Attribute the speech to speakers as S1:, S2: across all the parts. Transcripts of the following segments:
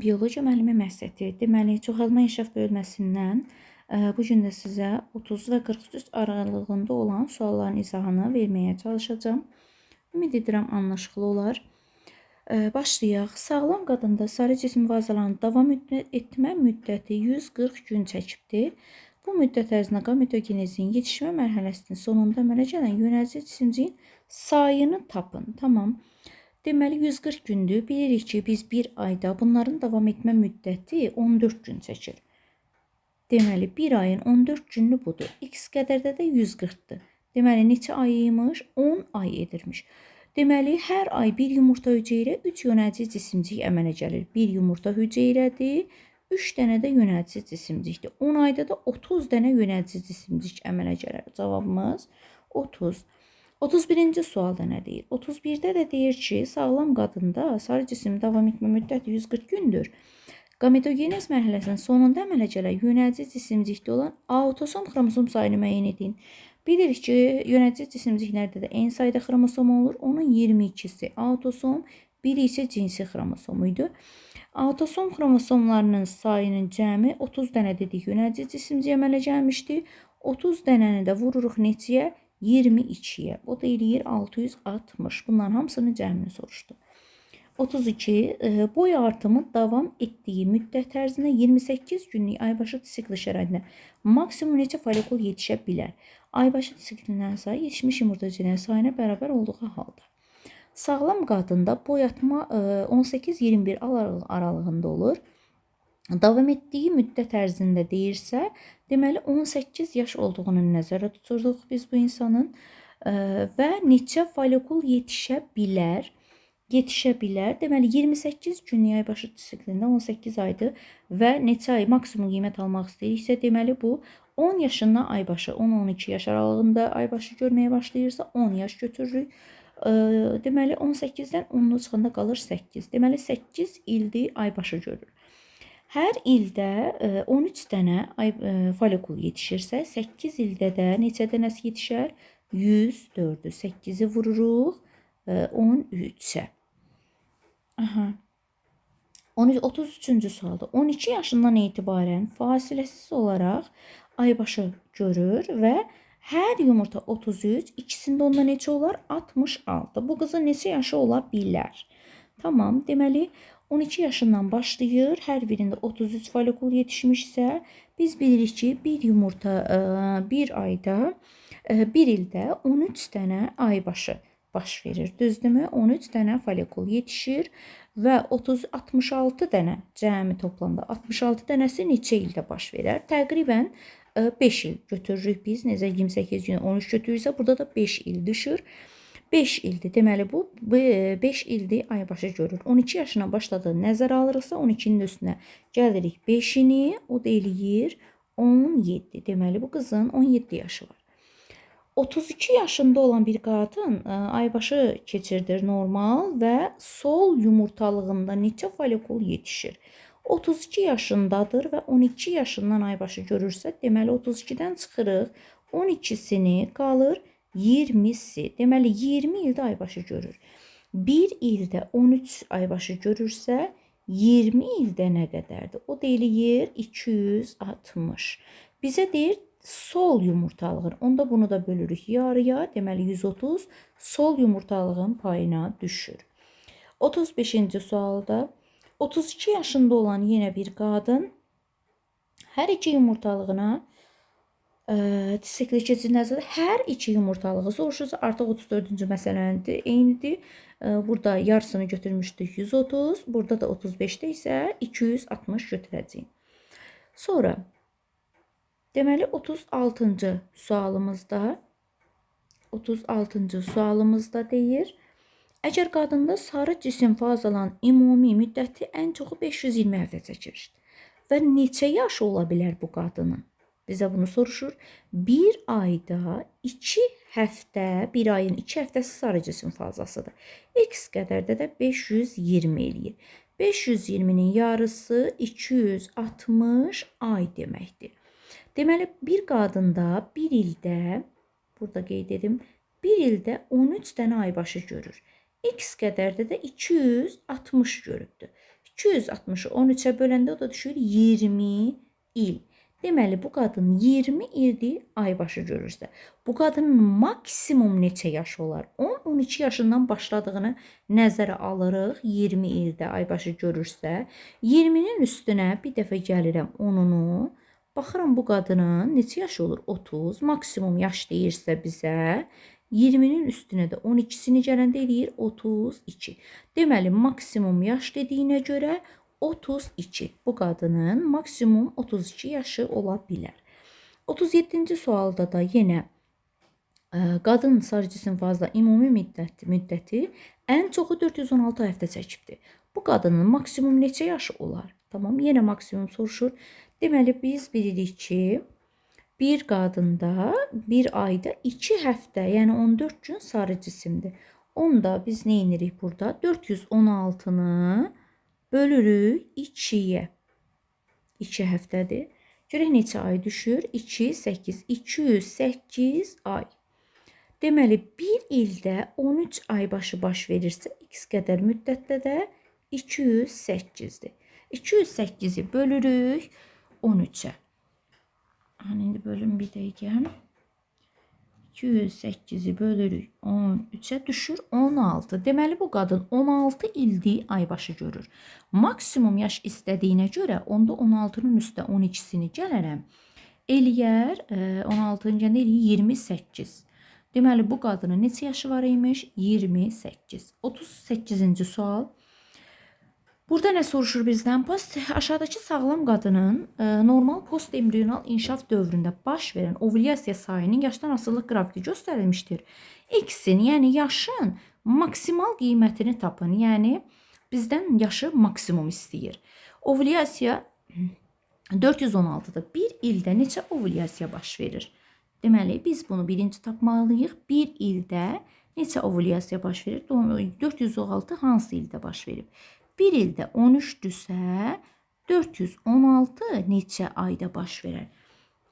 S1: Biologiya müəllimi Məsəti. Deməli, çoxalma inkişaf bölməsindən bu gün də sizə 30 və 43 aralığında olan sualların izahını verməyə çalışacağım. Ümid edirəm anlaşıqlı olar. Başlayaq. Sağlam qadında sarı cisim vazalarının davam etmə müddəti 140 gün çəkibdir. Bu müddət ərzində gametogenezin yetişmə mərhələsinin sonunda əmələ gələn yönəlici cisimciyin sayını tapın. Tamam. Deməli 140 gündür. Bilirik ki, biz bir ayda bunların davam etmə müddəti 14 gün çəkir. Deməli 1 ayın 14 günü budur. X qədərdə də 140-dır. Deməli neçə ayıymış? 10 ay edirmiş. Deməli hər ay bir yumurta hüceyrə 3 yönəlici cisimcik əmələ gəlir. Bir yumurta hüceyrədir, 3 dənə də yönəlici cisimcikdir. 10 ayda da 30 dənə yönəlici cisimcik əmələ gəlir. Cavabımız 30. 31-ci sualda nə deyir? 31-də də deyir ki, sağlam qadında sarı cisim davam etmə müddəti 140 gündür. Gametogenez mərhələsinin sonunda əmələ gələn yönəlici cisimcikdə olan autosom xromosom sayını müəyyən edin. Bilirik ki, yönəlici cisimciklərdə də eyni sayda xromosom olur. Onun 22-si autosom, biri isə cinsi xromosomu idi. Autosom xromosomlarının sayının cəmi 30 dənə dedik yönəlici cisimcik əmələ gəlmişdi. 30 dənəni də vururuq neçəyə? 22-yə. O da eləyir 660. Bunların hamısının cəmini soruşdu. 32. Boy artımı davam etdiyi müddət ərzində 28 günlük aybaşı sikli şəraitində maksimum neçə folikul yetişə bilər? Aybaşı siklindən sayı yetişmiş yumurta hüceyrələrinin sayına bərabər olduğu halda. Sağlam qadında boyatma 18-21 aralığında olur. Davam etdiyi müddət ərzində deyirsə, deməli 18 yaş olduğunu nəzərdə tuturduq biz bu insanın və neçə folikul yetişə bilər? Deməli 28 günlük aybaşı siklində 18 aydır və neçə ay maksimum qiymət almaq istəyiriksə, deməli bu 10 yaşından aybaşı, 10-12 yaş aralığında aybaşı görməyə başlayırsa 10 yaş götürürük. Deməli 18-dən 10-nu çıxanda qalır 8. Deməli 8 ildir aybaşı görür. Hər ildə 13 dənə folikul yetişirsə, 8 ildə də neçə dənəsi yetişər? 104-dür. 8-i vururuq 13-ə. 33-cü sualda 12 yaşından etibarən fasiləsiz olaraq aybaşı görür və hər yumurta 33, ikisində onda neçə olar? 66. Bu qızın neçə yaşı ola bilər? Tamam, deməli 12 yaşından başlayır, hər birində 33 folikul yetişmişsə, biz bilirik ki, bir yumurta bir ayda, bir ildə 13 dənə aybaşı baş verir. Düzdürmü? 13 dənə folikul yetişir və 66 dənə cəmi toplamda 66 dənəsi neçə ildə baş verər? Təqribən 5 il götürürük biz. Necə 28 gün 13 götürürsə, burada da 5 il düşür. 5 ildir. Deməli bu 5 ildir aybaşı görür. 12 yaşına başladığı nəzərə alırıqsa 12-nin üstünə gəlirik 5-ini, o da eləyir 17. Deməli bu qızın 17 yaşı var. 32 yaşında olan bir qadın aybaşı keçirdir normal və sol yumurtalığında neçə folikul yetişir? 32 yaşındadır və 12 yaşından aybaşı görürsə, deməli 32-dən çıxırıq, 12-sini qalır 20-si. Deməli 20 ildə aybaşı görür. 1 ildə 13 aybaşı görürsə, 20 ildə nə qədərdir? O da eləyir 260. Bizə deyir sol yumurtalığın. Onda bunu da bölürük yarıya. Deməli 130 sol yumurtalığın payına düşür. 35-ci sualda 32 yaşında olan yenə bir qadın hər iki yumurtalığına sikli keçid nəzərdə hər iki yumurtalığı soruşursa, artıq 34-cü məsələdir, eynidir. Burada yarısını götürmüşdük 130, burada da 35-də isə 260 götürəcəyik. Sonra deməli 36-cı sualımızda deyir, əgər qadında sarı cisim fazalanın ümumi müddəti ən çoxu 520 həftə çəkir və neçə yaşı ola bilər bu qadının? Bizə bunu soruşur. Bir ayda 2 həftə, bir ayın 2 həftəsi sarı cisim fazasıdır. X qədərdə də 520 eləyir. 520-nin yarısı 260 ay deməkdir. Deməli, bir qadında bir ildə, burada qeyd edim, bir ildə 13 dənə aybaşı görür. X qədərdə də 260 görübdür. 260-ı 13-ə böləndə o da düşür 20 il. Deməli, bu qadın 20 ildir aybaşı görürsə, bu qadının maksimum neçə yaşı olar? 10-12 yaşından başladığını nəzərə alırıq. 20 ildə aybaşı görürsə, 20-nin üstünə bir dəfə gəlirəm 10-unu, baxıram bu qadının neçə yaşı olur? 30, maksimum yaş deyirsə bizə, 20-nin üstünə də 12-sini gələndə eləyir 32. Deməli, maksimum yaş dediyinə görə 32. Bu qadının maksimum 32 yaşı ola bilər. 37-ci sualda da yenə qadın sarı cisim fazla ümumi müddəti ən çoxu 416 həftə çəkibdir. Bu qadının maksimum neçə yaşı olar? Tamam, yenə maksimum soruşur. Deməli, biz bilirik ki, bir qadında bir ayda 2 həftə, yəni 14 gün sarı cisimdir. Onda biz nə edirik burada? 416-nı bölürük 2-yə. 2 həftədir. Görək neçə ay düşür? 2, 8. 208 ay. Deməli, bir ildə 13 ay baş verirsə, x qədər müddətdə də 208-dir. 208-i bölürük 13-ə. İndi bölüm bir dəqiqə. 208-i bölürük 13-ə düşür 16. Deməli, bu qadın 16 ildir aybaşı görür. Maksimum yaş istədiyinə görə onda 16-nın üstə 12-sini gələrəm. Eləyər 16-cı eləyir 28. Deməli, bu qadının neçə yaşı var imiş? 28. 38-ci sual. Burada nə soruşur bizdən? Aşağıdakı sağlam qadının normal post-embrional inkişaf dövründə baş verən ovulyasiya sayının yaşdan asılılıq qrafiki göstərilmişdir. X-in, yəni yaşın maksimal qiymətini tapın. Yəni bizdən yaşı maksimum istəyir. Ovulyasiya 416-da bir ildə neçə ovulyasiya baş verir? Deməli, biz bunu birinci tapmalıyıq. Bir ildə neçə ovulyasiya baş verir? 416 hansı ildə baş verib? Bir ildə 13-dürsə, 416 neçə ayda baş verər?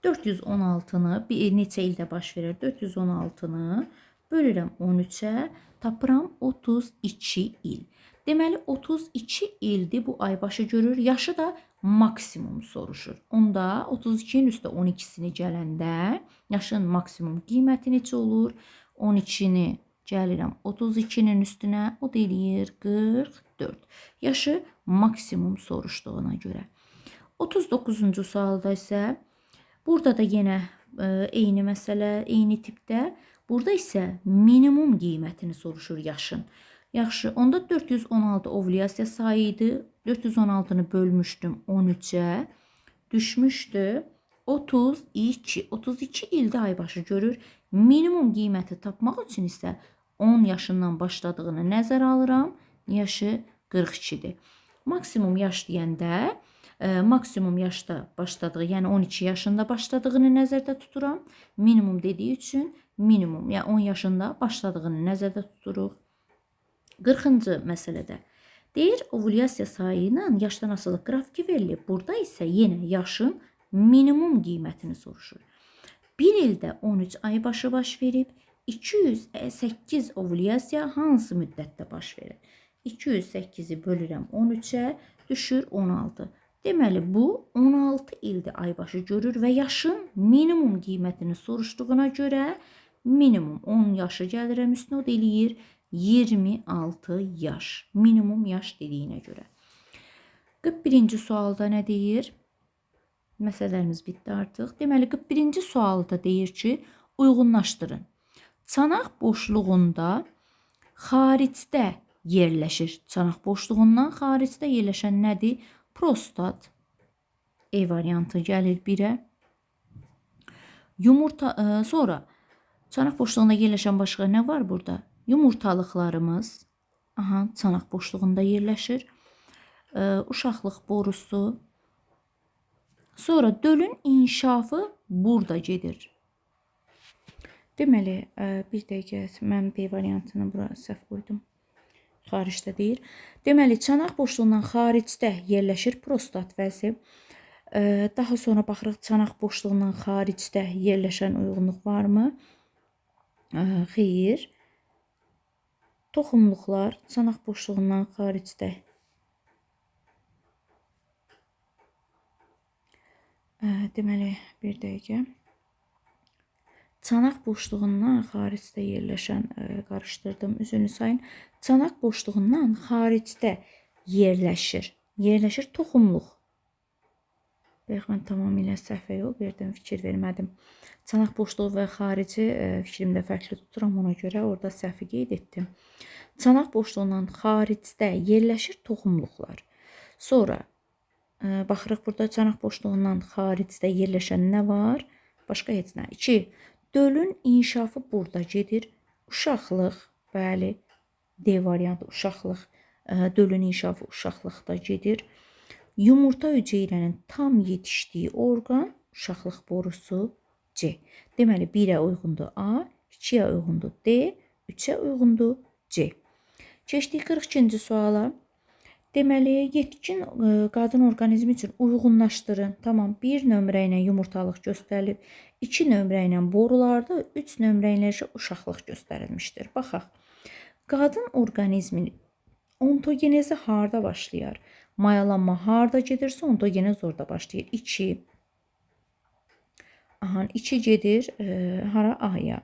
S1: 416-nı neçə ildə baş verər? 416-nı bölürəm 13-ə, tapıram 32 il. Deməli, 32 ildir bu aybaşı görür. Yaşı da maksimum soruşur. Onda 32-nin üstə 12-sini gələndə yaşın maksimum qiyməti neçə olur? 12-ni gəlirəm 32-nin üstünə, o da eləyir 44. Yaşı maksimum soruşduğuna görə. 39-cu sualda isə burada da yenə eyni məsələ, eyni tipdə. Burada isə minimum qiymətini soruşur yaşın. Yaxşı, onda 416 ovulyasiya sayıydı. 416-nı bölmüşdüm 13-ə. Düşmüşdü 32. 32 ildə aybaşı görür. Minimum qiyməti tapmaq üçün isə 10 yaşından başladığını nəzərə alıram. Yaşı 42-dir. Maksimum yaş deyəndə maksimum yaşda başladığı, yəni 12 yaşında başladığını nəzərdə tuturam. Minimum dediyi üçün minimum, yəni 10 yaşında başladığını nəzərdə tuturuq. 40-cı məsələdə deyir, ovulyasiya sayı ilə yaşdan asılı qrafiki verilir. Burada isə yenə yaşın minimum qiymətini soruşur. Bir ildə 13 ay başı baş verib, 208 ovulyasiya hansı müddətdə baş verir? 208-i bölürəm 13-ə, düşür 16. Deməli, bu 16 ildə aybaşı görür və yaşın minimum qiymətini soruşduğuna görə minimum 10 yaşı gəlirəm üstünə, o da eləyir 26 yaş. Minimum yaş dediyinə görə. 41-ci sualda nə deyir? Məsələlərimiz bitdi artıq. Deməli, 41-ci sualda deyir ki, uyğunlaşdırın. Çanaq boşluğunda xaricdə yerləşir. Çanaq boşluğundan xaricdə yerləşən nədir? Prostat. E variantı gəlir 1-ə. Yumurta, sonra çanaq boşluğunda yerləşən başqa nə var burada? Yumurtalıqlarımız çanaq boşluğunda yerləşir. Uşaqlıq borusu. Sonra dölün inkişafı burada gedir. Deməli, bir dəqiqə mən B variantını bura səhv qoydum. Xaricdə deyir. Deməli, çanaq boşluğundan xaricdə yerləşir prostat vəzi. Daha sonra baxırıq, çanaq boşluğundan xaricdə yerləşən uyğunluq varmı? Xeyr. Toxumluqlar çanaq boşluğundan xaricdə Deməli, bir dəqiqə. Çanaq boşluğundan xaricdə yerləşən, qarışdırdım, üzünü sayın. Çanaq boşluğundan xaricdə yerləşir. Yerləşir toxumluq. Bayaq mən tamamilə səhvə yol verdim, fikir vermədim. Çanaq boşluğu və xarici fikrimdə fərqli tuturam, ona görə orada səhvi qeyd etdim. Çanaq boşluğundan xaricdə yerləşir toxumluqlar. Sonra baxırıq burada çanaq boşluğundan xaricdə yerləşən nə var? Başqa heç nə. 2. Dölün inkişafı burada gedir. Uşaqlıq, bəli, D variantı uşaqlıq. Dölün inkişafı uşaqlıqda gedir. Yumurta hüceyrənin tam yetişdiyi orqan uşaqlıq borusu C. Deməli 1-ə uyğundur A, 2-yə uyğundur D, 3-ə uyğundur C. Keçdik 42-ci suala. Deməli, yetkin qadın orqanizmi üçün uyğunlaşdırın. Tamam, 1 nömrə ilə yumurtalıq göstərilib, 2 nömrə ilə borularda, 3 nömrə ilə isə uşaqlıq göstərilmişdir. Baxaq, qadın orqanizmin ontogenezi harda başlayar? Mayalanma harda gedirsə, ontogenez orada başlayır. 2. 2 gedir hara? A-ya.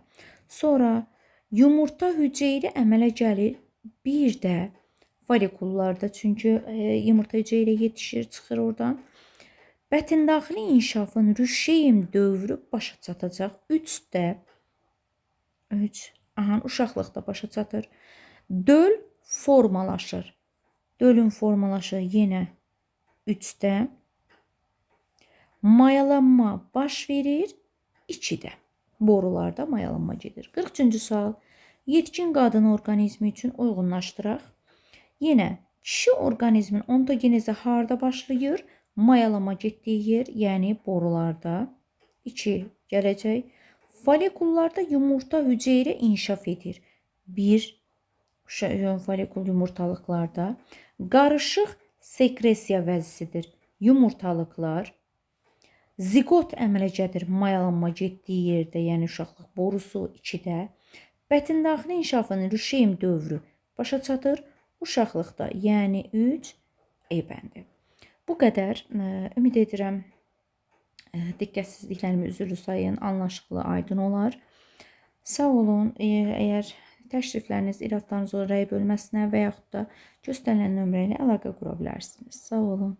S1: Sonra yumurta hüceyrə əmələ gəlir. Bir də folikullarda, çünki yumurta hüceyrə yetişir, çıxır oradan. Bətindaxili inkişafın rüşeym dövrü başa çatacaq. 3-də uşaqlıqda başa çatır. Döl formalaşır. Dölün formalaşır yenə 3-də. Mayalanma baş verir 2-də. Borularda mayalanma gedir. 43-cü sual. Yetkin qadın orqanizmi üçün uyğunlaşdıraq. Yenə kişi orqanizmin ontogenezi harda başlayır? Mayalama getdiyi yer, yəni borularda. 2 gələcək. Folikullarda yumurta hüceyrə inkişaf edir. 1 folikul yumurtalıqlarda. Qarışıq sekresiya vəzisidir. Yumurtalıqlar. Zigot əmələ gəlir mayalanma getdiyi yerdə, yəni uşaqlıq borusu 2-də. Bətindaxili inkişafın rüşeym dövrü başa çatır. Uşaqlıqda, yəni 3 E bəndi. Bu qədər. Ümid edirəm diqqətsizliklərimi üzrlü sayın, anlaşıqlı, aydın olar. Sağ olun. Əgər təşrifləriniz, iradlarınız rəy bölməsinə və yaxud da göstərilən nömrə ilə əlaqə qura bilərsiniz. Sağ olun.